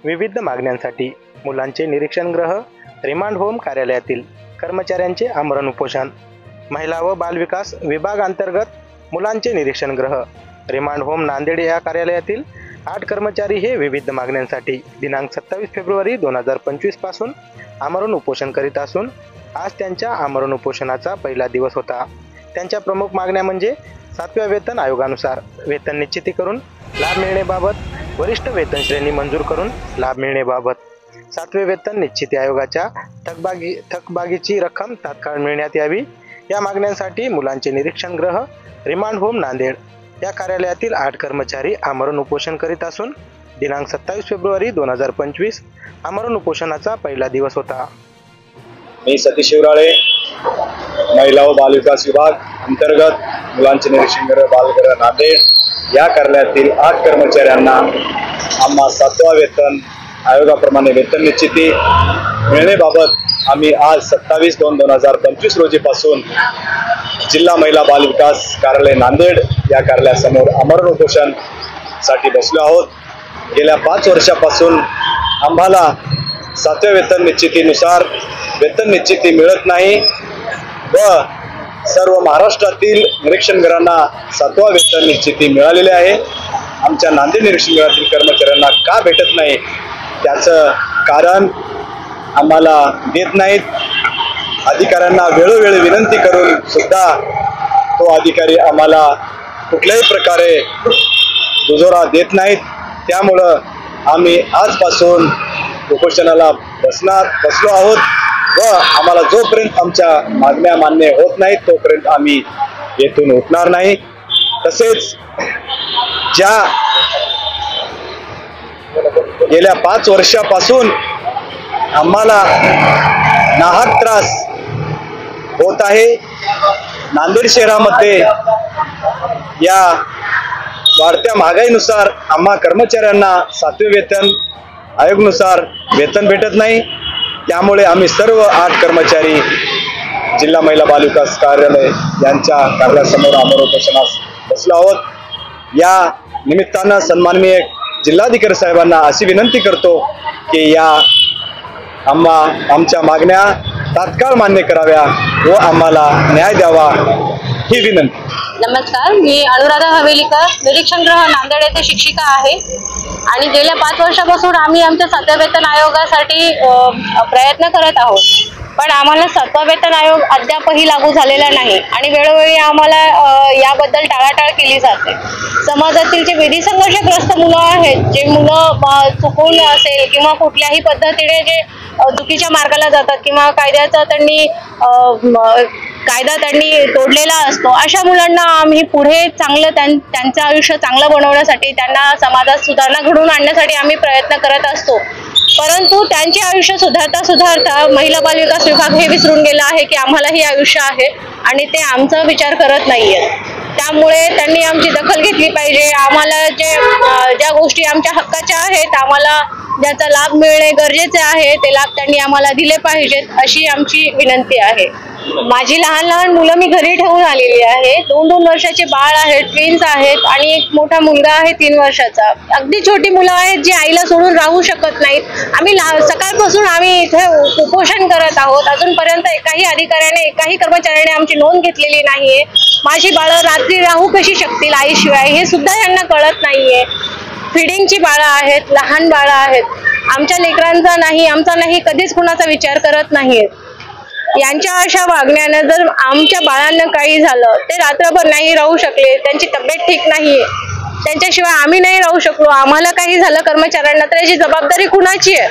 विविध मागण्यांसाठी मुलांचे निरीक्षण गृह, रिमांड होम कार्यालयातील कर्मचाऱ्यांचे आमरण उपोषण. महिला व बालविकास विभाग अंतर्गत मुलांचे निरीक्षण गृह, रिमांड होम नांदेड या कार्यालयातील 8 कर्मचारी हे विविध मागण्यांसाठी दिनांक 27 फेब्रुवारी 2025 पासून आमरण उपोषण करीत असून आज त्यांच्या आमरण उपोषणाचा पहिला दिवस होता. त्यांच्या प्रमुख मागण्या म्हणजे 7व्या वेतन आयोगानुसार वेतन निश्चिती करून लाभ मिळण्याबाबत, वरिष्ठ वेतन श्रेणी मंजूर करून लाभ मिळण्याबाबत, 7वें वेतन निश्चिती आयोगाच्या थकबाकीची रक्कम तात्काळ मिळण्यात यावी या मागण्यांसाठी मुलांचे निरीक्षण गृह, रिमांड होम नांदेड या कार्यालयातील 8 कर्मचारी आमरण उपोषण करीत असून दिनांक 27 फेब्रुवारी 2025 आमरण उपोषणाचा पहिला दिवस होता. मी सतीश शिवराळे, महिला व बालविकास विभाग अंतर्गत मुलांचे निरीक्षण गृह बालगृह नांदेड या कार्यालयातील 8 कर्मचाऱ्यांना आम्हा 7व्या वेतन आयोगाप्रमाणे वेतन निश्चिती मिळण्याबाबत आम्ही आज 27/2/2025 रोजीपासून जिल्हा महिला बालविकास कार्यालय नांदेड या कार्यालयासमोर आमरण उपोषण साठी बसलो आहोत. गेल्या 5 वर्षापासून आम्हाला 7व्या वेतन निश्चितीनुसार वेतन निश्चिती मिळत नाही व सर्व महाराष्ट्रातील निरीक्षण गृहांना 7वा वेतन निश्चिती मिळालेली आहे. आमच्या नांदेड निरीक्षण गृहातील कर्मचाऱ्यांना का भेटत नाही त्याचं कारण आम्हाला देत नाहीत. अधिकाऱ्यांना वेळोवेळी विनंती करून सुद्धा तो अधिकारी आम्हाला कुठल्याही प्रकारे दुजोरा देत नाहीत. त्यामुळं आम्ही आजपासून उपोषणाला बसलो आहोत व आम्हाला जोपर्यंत आमच्या मागण्या मान्य होत नाहीत तोपर्यंत आम्ही येथून उठणार नाही. तसेच ज्या गेल्या 5 वर्षापासून आम्हाला नाहक त्रास होत आहे, नांदेड शहरामध्ये या वाढत्या महागाईनुसार आम्हा कर्मचाऱ्यांना 7वें वेतन आयोगानुसार वेतन भेटत नाही. त्यामुळे आम्ही सर्व 8 कर्मचारी जिल्हा महिला बालविकास कार्यालय यांच्या कार्यालयासमोर आमरण उपोषणास बसलो आहोत. या निमित्तानं सन्माननीय जिल्हाधिकारी साहेबांना अशी विनंती करतो की या आमच्या मागण्या तात्काळ मान्य कराव्या व आम्हाला न्याय द्यावा ही विनंती. नमस्कार, मी अनुराधा हवेलीकर, निरीक्षण गृह नांदेड येथे शिक्षिका आहे आणि गेल्या 5 वर्षापासून आम्ही आमच्या 7व्या वेतन आयोगासाठी प्रयत्न करत आहोत. पण आम्हाला 7वा वेतन आयोग अद्यापही लागू झालेला नाही आणि वेळोवेळी आम्हाला याबद्दल टाळाटाळ केली जाते. समाजातील जे विधी संघर्षग्रस्त मुलं आहेत, जे मुलं चुकून असेल किंवा कुठल्याही पद्धतीने जे चुकीच्या मार्गाला जातात किंवा कायदा त्यांनी तोडलेला असतो, अशा मुलांना आम्ही पुढे चांगलं त्यांचं आयुष्य चांगलं बनवण्यासाठी, त्यांना समाजात सुधारणा घडवून आणण्यासाठी आम्ही प्रयत्न करत असतो. परंतु त्यांचे आयुष्य सुधारता महिला बालविकास विभाग हे विसरून गेला आहे की आम्हालाही आयुष्य आहे आणि ते आमचा विचार करत नाहीये. त्यामुळे त्यांनी आमची दखल घेतली पाहिजे. आम्हाला ज्या गोष्टी आमच्या हक्काच्या आहेत, आम्हाला ज्याचा लाभ मिळणे गरजेचे आहे, ते लाभ त्यांनी आम्हाला दिले पाहिजेत अशी आमची विनंती आहे. माझी लहान मुलं मी घरी ठेवून आलेली आहे. 2-2 वर्षाचे बाळ आहेत, ट्विन्स आहेत आणि एक मोठा मुलगा आहे 3 वर्षाचा. अगदी छोटी मुलं आहेत जी आईला सोडून राहू शकत नाहीत. आम्ही सकाळपासून आम्ही इथे उपोषण करत आहोत. अजूनपर्यंत एकाही अधिकाऱ्याने, एकाही कर्मचाऱ्याने आमची नोंद घेतलेली नाहीये. माझी बाळं रात्री राहू कशी शकतील आईशिवाय हे सुद्धा यांना कळत नाहीये. फिडिंगची बाळं आहेत, लहान बाळं आहेत. आमच्या लेकरांचा नाही, आमचा नाही, कधीच कुणाचा विचार करत नाहीत. यांच्या अशा वागण्यानं जर आमच्या बाळांना काही झालं, ते रात्रभर नाही राहू शकले, त्यांची तब्येत ठीक नाहीये, त्यांच्याशिवाय आम्ही नाही राहू शकलो, आम्हाला काही झालं कर्मचाऱ्यांना, तर याची जबाबदारी कुणाची आहे?